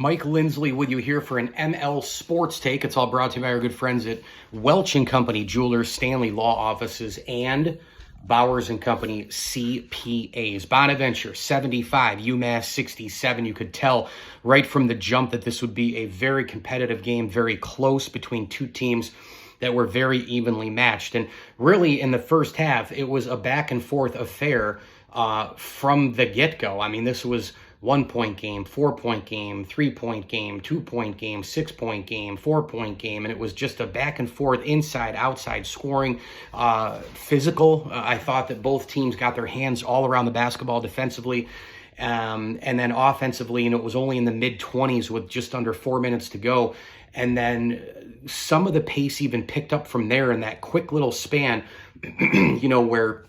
Mike Lindsley with you here for an ML Sports Take. It's all brought to you by our good friends at Welch & Company Jewelers, Stanley Law Offices, and Bowers & Company CPAs. Bonaventure, 75, UMass, 67. You could tell right from the jump that this would be a very competitive game, very close between two teams that were very evenly matched. And really, in the first half, it was a back-and-forth affair from the get-go. I mean, this was 1-point game, 4-point game, 3-point game, 2-point game, 6-point game, 4-point game, and it was just a back and forth, inside, outside scoring, physical. I thought that both teams got their hands all around the basketball defensively, and then offensively, and it was only in the mid-20s with just under 4 minutes to go. And then some of the pace even picked up from there in that quick little span, where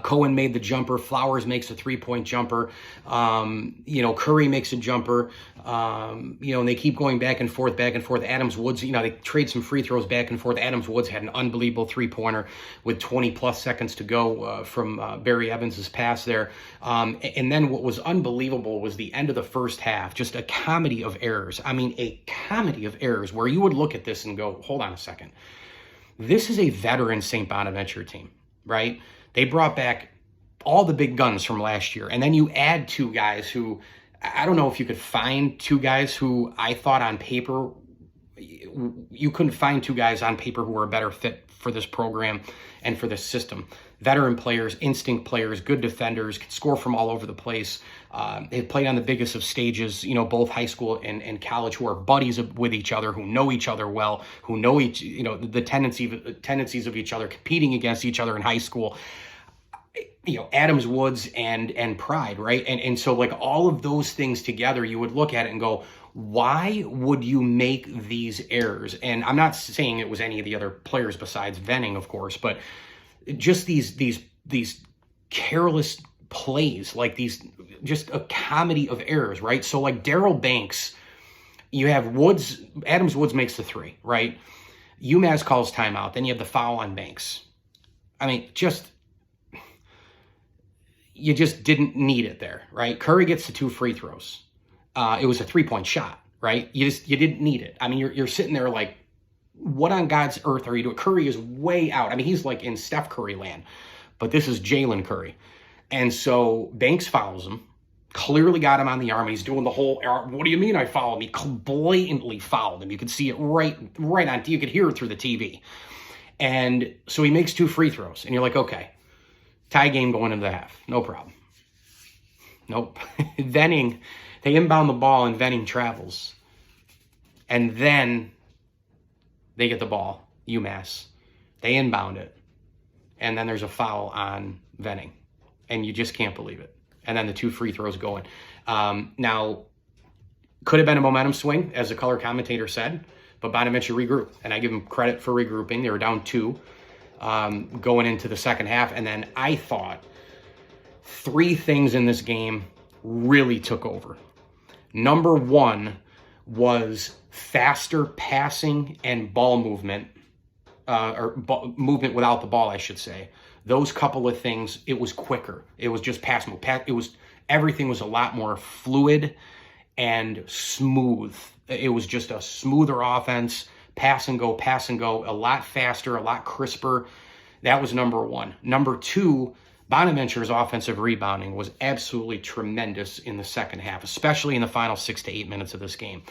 Cohen made the jumper, Flowers makes a 3-point jumper, Curry makes a jumper, and they keep going back and forth. Adams Woods, they trade some free throws back and forth. Adams Woods had an unbelievable 3-pointer with 20 plus seconds to go from Barry Evans's pass there. And then what was unbelievable was the end of the first half, just a comedy of errors. I mean, a comedy of errors where you would look at this and go, hold on a second. This is a veteran St. Bonaventure team, right? They brought back all the big guns from last year. And then you add two guys who, I don't know if you could find two guys who I thought on paper, you couldn't find two guys on paper who were a better fit for this program and for this system. Veteran players, instinct players, good defenders, can score from all over the place. They've played on the biggest of stages, both high school and college, who are buddies with each other, who know each other well, who know the tendencies of each other, competing against each other in high school. Adams Woods and Pride, right? And so like all of those things together, you would look at it and go, why would you make these errors? And I'm not saying it was any of the other players besides Venning, of course, but just these careless plays, like these, just a comedy of errors, right? So like Daryl Banks, you have Woods, Adams Woods makes the 3, right? UMass calls timeout, then you have the foul on Banks. I mean, you just didn't need it there, right? Curry gets the 2 free throws. It was a 3-point shot, right? You didn't need it. I mean, you're sitting there like, what on God's earth are you doing? Curry is way out. I mean, he's like in Steph Curry land, but this is Jalen Curry. And so Banks fouls him, clearly got him on the arm. He's doing the whole, what do you mean I fouled him? He blatantly fouled him. You could see it right on, you could hear it through the TV. And so he makes 2 free throws, and you're like, okay, tie game going into the half. No problem. Nope. Venning, they inbound the ball and Venning travels. And then they get the ball, UMass. They inbound it. And then there's a foul on Venning. And you just can't believe it. And then the 2 free throws going. Now, could have been a momentum swing, as the color commentator said, but Bonaventure regrouped. And I give them credit for regrouping. They were down 2 going into the second half. And then I thought 3 things in this game really took over. Number 1 was faster passing and ball movement, movement without the ball, I should say. Those couple of things, it was quicker. It was just pass move. Everything was a lot more fluid and smooth. It was just a smoother offense, pass and go, a lot faster, a lot crisper. That was number 1. Number 2, Bonaventure's offensive rebounding was absolutely tremendous in the second half, especially in the final 6 to 8 minutes of this game.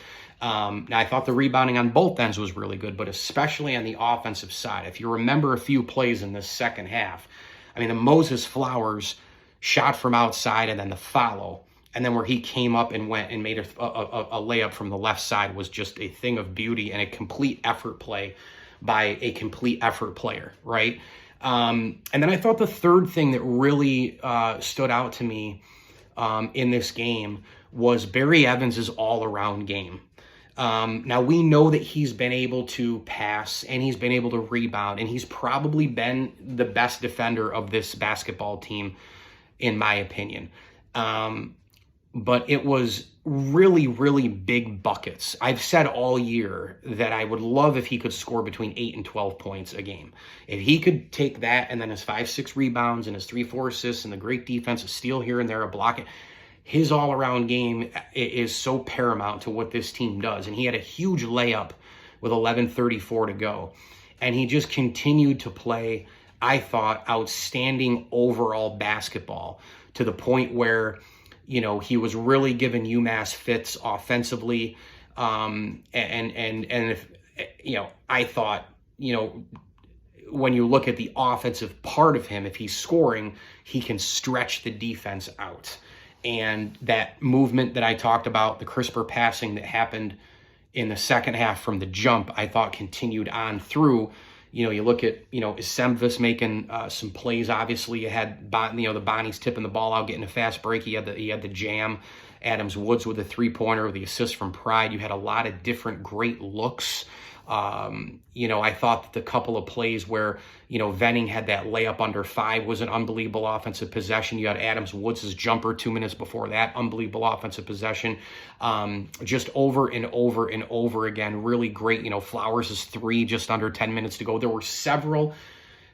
Now, I thought the rebounding on both ends was really good, but especially on the offensive side. If you remember a few plays in this second half, I mean, the Moses Flowers shot from outside and then the follow, and then where he came up and went and made a layup from the left side was just a thing of beauty and a complete effort play by a complete effort player, right? And then I thought the third thing that really stood out to me in this game was Barry Evans's all-around game. Now, we know that he's been able to pass and he's been able to rebound, and he's probably been the best defender of this basketball team, in my opinion. But it was really, really big buckets. I've said all year that I would love if he could score between 8 and 12 points a game. If he could take that and then his 5-6 rebounds and his 3-4 assists and the great defense, a steal here and there, a block, his all-around game is so paramount to what this team does. And he had a huge layup with 11:34 to go. And he just continued to play, I thought, outstanding overall basketball to the point where, you know, he was really giving UMass fits offensively. And if, you know, I thought, you know, when you look at the offensive part of him, if he's scoring, he can stretch the defense out. And that movement that I talked about, the crisper passing that happened in the second half from the jump, I thought continued on through. You know, you look at, you know, is Semvis making some plays? Obviously, you had, you know, the Bonnie's tipping the ball out, getting a fast break. He had the jam. Adams Woods with the three-pointer, the assist from Pride. You had a lot of different great looks. You know, I thought that the couple of plays where, you know, Venning had that layup under 5 was an unbelievable offensive possession. You had Adams Woods' jumper 2 minutes before that, unbelievable offensive possession. Just over and over and over again, really great. You know, Flowers' 3 just under 10 minutes to go. There were several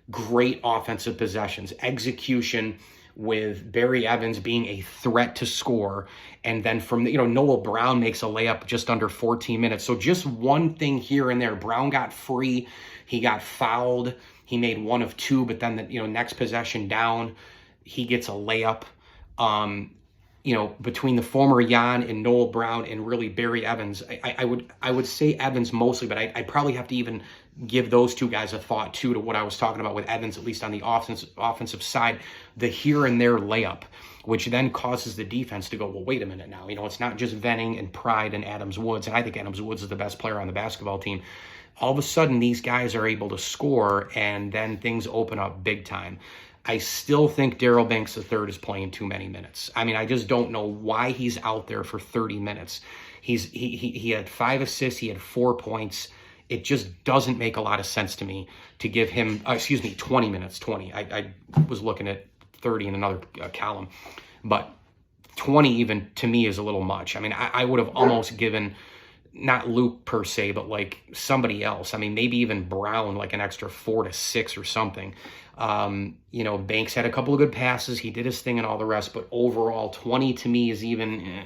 great offensive possessions. Execution with Barry Evans being a threat to score. And then from, you know, Noel Brown makes a layup just under 14 minutes. So just one thing here and there. Brown got free. He got fouled. He made 1 of 2, but then the, you know, next possession down, he gets a layup. You know, between the former Jan and Noel Brown and really Barry Evans, I would say Evans mostly, but I probably have to even give those two guys a thought too, to what I was talking about with Evans, at least on the offensive side, the here and there layup, which then causes the defense to go, well, wait a minute now. You know, it's not just Venning and Pride and Adams Woods, and I think Adams Woods is the best player on the basketball team. All of a sudden, these guys are able to score, and then things open up big time. I still think Daryl Banks III is playing too many minutes. I mean, I just don't know why he's out there for 30 minutes. He had 5 assists, he had 4 points. It just doesn't make a lot of sense to me to give him, 20 minutes, 20. I was looking at 30 in another column, but 20 even to me is a little much. I mean, I would have almost given, not Luke per se, but like somebody else. I mean, maybe even Brown, like an extra 4 to 6 or something. You know, Banks had a couple of good passes. He did his thing and all the rest, but overall 20 to me is even,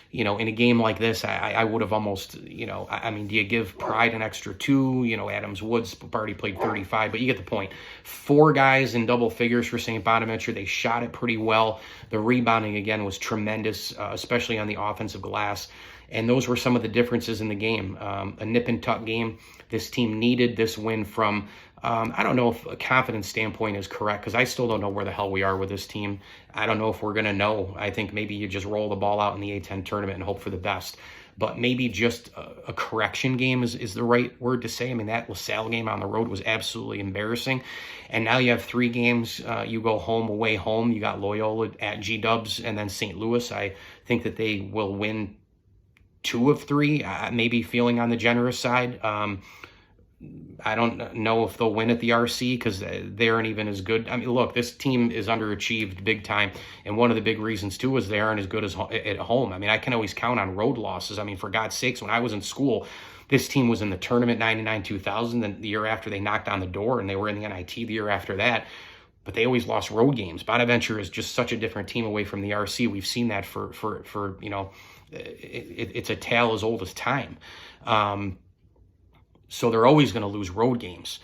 you know, in a game like this, I would have almost, you know, I mean, do you give Pride an extra 2? You know, Adams Woods already played 35, but you get the point. 4 guys in double figures for St. Bonaventure. They shot it pretty well. The rebounding, again, was tremendous, especially on the offensive glass. And those were some of the differences in the game. A nip and tuck game. This team needed this win from, I don't know if a confidence standpoint is correct, because I still don't know where the hell we are with this team. I don't know if we're going to know. I think maybe you just roll the ball out in the A-10 tournament and hope for the best. But maybe just a correction game is the right word to say. I mean, that LaSalle game on the road was absolutely embarrassing. And now you have 3 games. You go home, away, home. You got Loyola at G-Dubs and then St. Louis. I think that they will win 2 of 3, maybe feeling on the generous side. I don't know if they'll win at the RC because they aren't even as good. I mean, look, this team is underachieved big time. And one of the big reasons, too, is they aren't as good as at home. I mean, I can always count on road losses. I mean, for God's sakes, when I was in school, this team was in the tournament 99-2000. Then the year after, they knocked on the door, and they were in the NIT the year after that. But they always lost road games. Bonaventure is just such a different team away from the RC. We've seen that for you know, it's a tale as old as time. So they're always going to lose road games.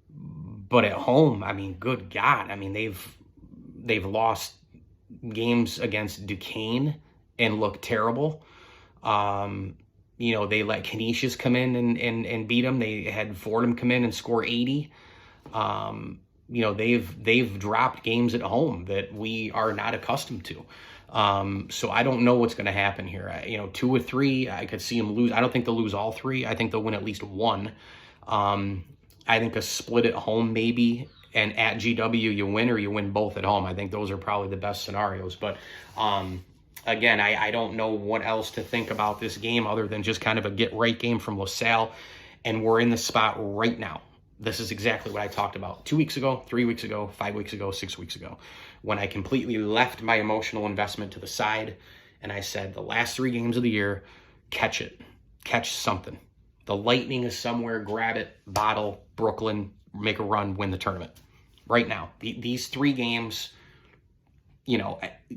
But at home, I mean, good God. I mean, they've lost games against Duquesne and looked terrible. You know, they let Canisius come in and beat them. They had Fordham come in and score 80. You know, they've dropped games at home that we are not accustomed to. So I don't know what's going to happen here. You know, 2 or 3, I could see them lose. I don't think they'll lose all 3. I think they'll win at least 1. I think a split at home maybe, and at GW you win, or you win both at home. I think those are probably the best scenarios. But again, I don't know what else to think about this game other than just kind of a get-right game from LaSalle. And we're in the spot right now. This is exactly what I talked about 2 weeks ago, 3 weeks ago, 5 weeks ago, 6 weeks ago, when I completely left my emotional investment to the side and I said, the last 3 games of the year, catch it, catch something. The Lightning is somewhere, grab it, bottle, Brooklyn, make a run, win the tournament. Right now, these 3 games,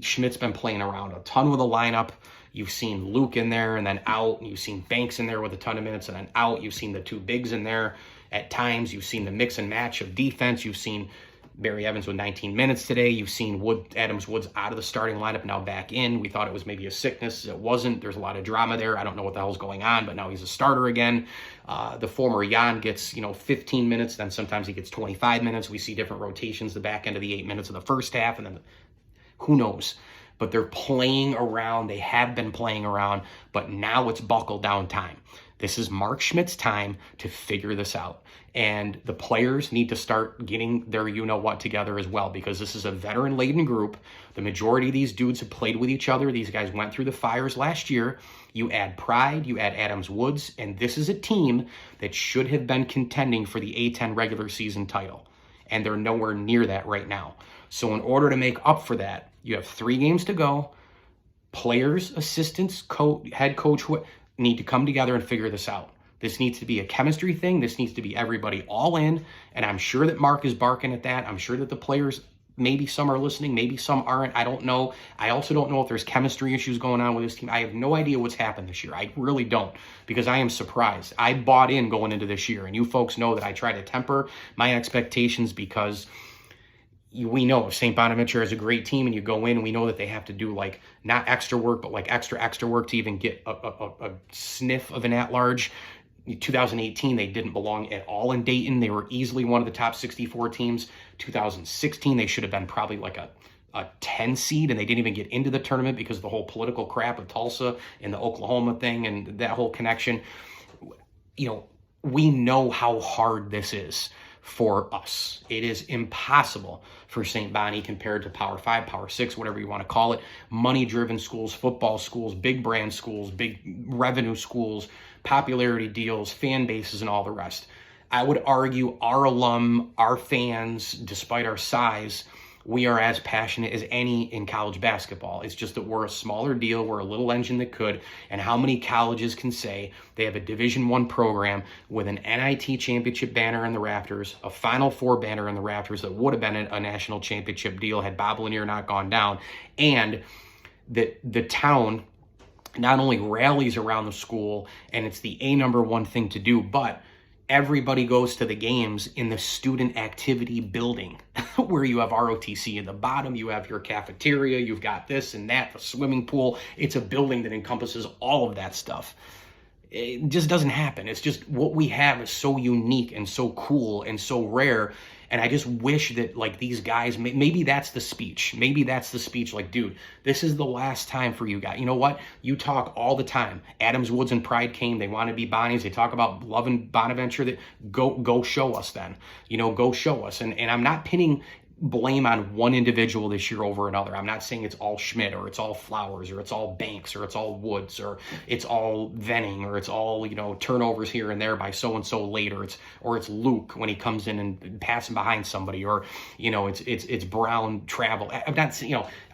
Schmidt's been playing around a ton with the lineup. You've seen Luke in there and then out. You've seen Banks in there with a ton of minutes and then out. You've seen the two bigs in there at times. You've seen the mix and match of defense. You've seen Barry Evans with 19 minutes today. You've seen Adams Woods out of the starting lineup, now back in. We thought it was maybe a sickness. It wasn't. There's a lot of drama there. I don't know what the hell's going on, but now he's a starter again. The former Jan gets, 15 minutes, then sometimes he gets 25 minutes. We see different rotations the back end of the 8 minutes of the first half, and then who knows? But they're playing around. They have been playing around, but now it's buckle down time. This is Mark Schmidt's time to figure this out. And the players need to start getting their you-know-what together as well, because this is a veteran-laden group. The majority of these dudes have played with each other. These guys went through the fires last year. You add Pride, you add Adams Woods, and this is a team that should have been contending for the A-10 regular season title. And they're nowhere near that right now. So in order to make up for that, you have 3 games to go. Players, assistants, head coach need to come together and figure this out. This needs to be a chemistry thing. This needs to be everybody all in. And I'm sure that Mark is barking at that. I'm sure that the players, maybe some are listening, maybe some aren't. I don't know. I also don't know if there's chemistry issues going on with this team. I have no idea what's happened this year. I really don't, because I am surprised. I bought in going into this year, and you folks know that I try to temper my expectations, because we know St. Bonaventure is a great team, and you go in, and we know that they have to do like not extra work, but like extra work to even get a sniff of an at-large. 2018, they didn't belong at all in Dayton. They were easily one of the top 64 teams. 2016, they should have been probably like a 10 seed, and they didn't even get into the tournament because of the whole political crap of Tulsa and the Oklahoma thing and that whole connection. We know how hard this is for us. It is impossible for St. Bonnie compared to Power 5, Power 6, whatever you want to call it. Money-driven schools, football schools, big brand schools, big revenue schools, popularity deals, fan bases, and all the rest. I would argue our alum, our fans, despite our size, we are as passionate as any in college basketball. It's just that we're a smaller deal. We're a little engine that could. And how many colleges can say they have a Division I program with an NIT championship banner in the rafters, a Final Four banner in the rafters that would have been a national championship deal had Bob Lanier not gone down, and that the town not only rallies around the school, and it's the number one thing to do, but everybody goes to the games in the student activity building where you have ROTC at the bottom, you have your cafeteria, you've got this and that, the swimming pool. It's a building that encompasses all of that stuff. It just doesn't happen. It's just what we have is so unique and so cool and so rare. And I just wish that, like, these guys, maybe that's the speech. Maybe that's the speech, like, dude, this is the last time for you guys. You know what? You talk all the time. Adams, Woods, and Pride came. They want to be Bonnies. They talk about loving Bonaventure. That go show us then. Go show us. And I'm not pinning blame on one individual this year over another. I'm not saying it's all Schmidt or it's all Flowers or it's all Banks or it's all Woods or it's all Venning or it's all, turnovers here and there by so-and-so later. Or it's Luke when he comes in and passing behind somebody, or, it's Brown travel. I'm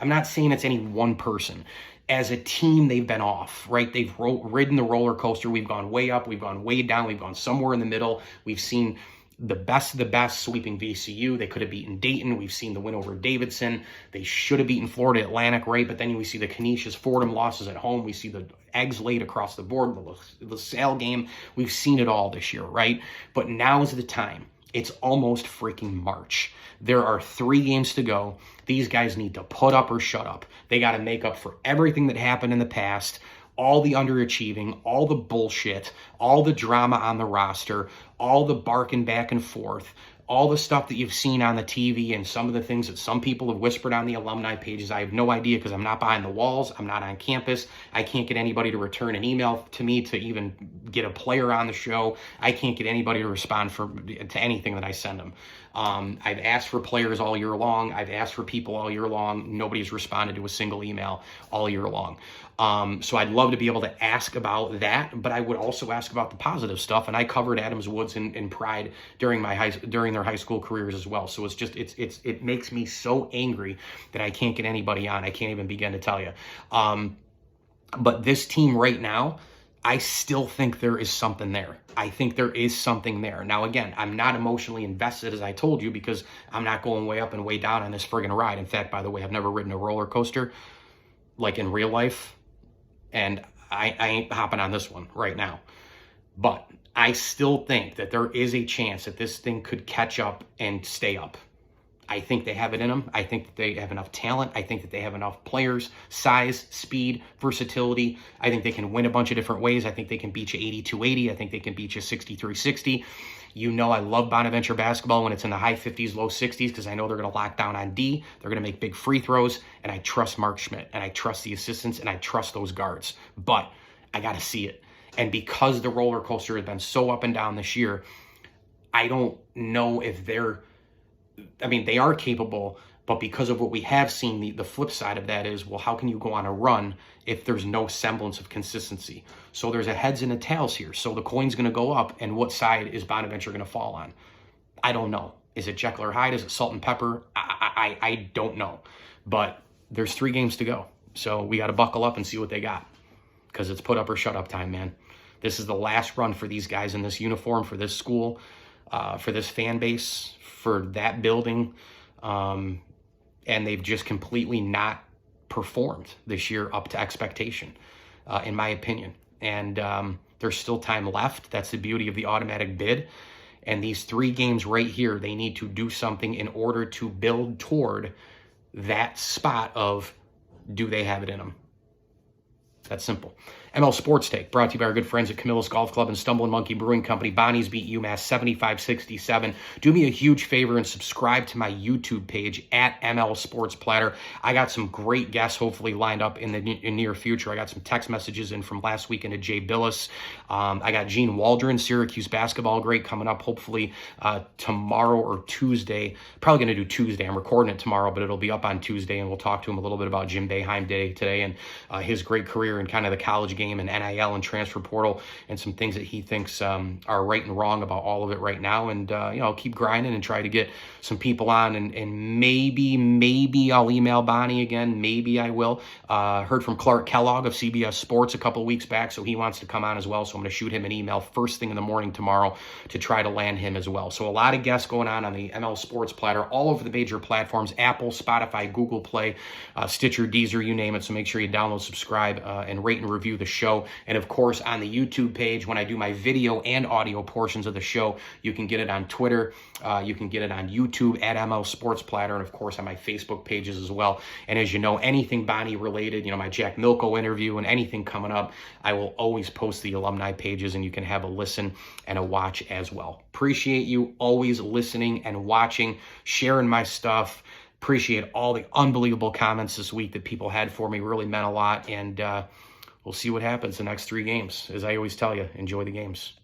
not saying it's any one person. As a team, they've been off, right? They've ridden the roller coaster. We've gone way up. We've gone way down. We've gone somewhere in the middle. We've seen the best of the best sweeping VCU. They could have beaten Dayton. We've seen the win over Davidson. They should have beaten Florida Atlantic, right? But then we see the Canisius Fordham losses at home. We see the eggs laid across the board, the LaSalle game. We've seen it all this year, right? But now is the time. It's almost freaking March. There are 3 games to go. These guys need to put up or shut up. They got to make up for everything that happened in the past. All the underachieving, all the bullshit, all the drama on the roster, all the barking back and forth, all the stuff that you've seen on the TV and some of the things that some people have whispered on the alumni pages. I have no idea because I'm not behind the walls. I'm not on campus. I can't get anybody to return an email to me to even get a player on the show. I can't get anybody to respond to anything that I send them. I've asked for players all year long. I've asked for people all year long. Nobody's responded to a single email all year long. So I'd love to be able to ask about that, but I would also ask about the positive stuff. And I covered Adams Woods and Pride during their high school careers as well. So it makes me so angry that I can't get anybody on. I can't even begin to tell you. But this team right now, I still think there is something there. I think there is something there. Now, again, I'm not emotionally invested, as I told you, because I'm not going way up and way down on this friggin' ride. In fact, by the way, I've never ridden a roller coaster, like in real life, and I ain't hopping on this one right now. But I still think that there is a chance that this thing could catch up and stay up. I think they have it in them. I think that they have enough talent. I think that they have enough players, size, speed, versatility. I think they can win a bunch of different ways. I think they can beat you 82-80. I think they can beat you 63-60. You know I love Bonaventure basketball when it's in the high 50s, low 60s, because I know they're going to lock down on D. They're going to make big free throws, and I trust Mark Schmidt, and I trust the assistants, and I trust those guards. But I got to see it. And because the roller coaster has been so up and down this year, I don't know if they're... I mean, they are capable, but because of what we have seen, the flip side of that is, well, how can you go on a run if there's no semblance of consistency? So there's a heads and a tails here. So the coin's going to go up, and what side is Bonaventure going to fall on? I don't know. Is it Jekyll or Hyde? Is it salt and pepper? I don't know. But there's 3 games to go. So we got to buckle up and see what they got, because it's put up or shut up time, man. This is the last run for these guys in this uniform, for this school, for this fan base, for that building, and they've just completely not performed this year up to expectation, in my opinion. And there's still time left. That's the beauty of the automatic bid. And these 3 games right here, they need to do something in order to build toward that spot of, do they have it in them? That's simple. ML Sports Take, brought to you by our good friends at Camillus Golf Club and Stumbling Monkey Brewing Company. Bonnie's beat UMass 75-67. Do me a huge favor and subscribe to my YouTube page at ML Sports Platter. I got some great guests hopefully lined up in the near future. I got some text messages in from last weekend to Jay Billis. I got Gene Waldron, Syracuse basketball great, coming up hopefully tomorrow or Tuesday. Probably going to do Tuesday. I'm recording it tomorrow, but it'll be up on Tuesday, and we'll talk to him a little bit about Jim Boeheim Day today and his great career and kind of the college game and NIL and transfer portal and some things that he thinks are right and wrong about all of it right now. And, I'll keep grinding and try to get some people on, and maybe I'll email Bonnie again. Maybe I will. Heard from Clark Kellogg of CBS Sports a couple of weeks back, so he wants to come on as well. So I'm going to shoot him an email first thing in the morning tomorrow to try to land him as well. So a lot of guests going on the ML Sports Platter all over the major platforms: Apple, Spotify, Google Play, Stitcher, Deezer, you name it. So make sure you download, subscribe, and rate and review the show. And of course, on the YouTube page, when I do my video and audio portions of the show, you can get it on Twitter. You can get it on YouTube at ML Sports Platter, and of course on my Facebook pages as well. And as you know, anything Bonnie related, my Jack Milko interview and anything coming up, I will always post the alumni pages, and you can have a listen and a watch as well. Appreciate you always listening and watching, sharing my stuff. Appreciate all the unbelievable comments this week that people had for me. Really meant a lot. And we'll see what happens the next 3 games. As I always tell you, enjoy the games.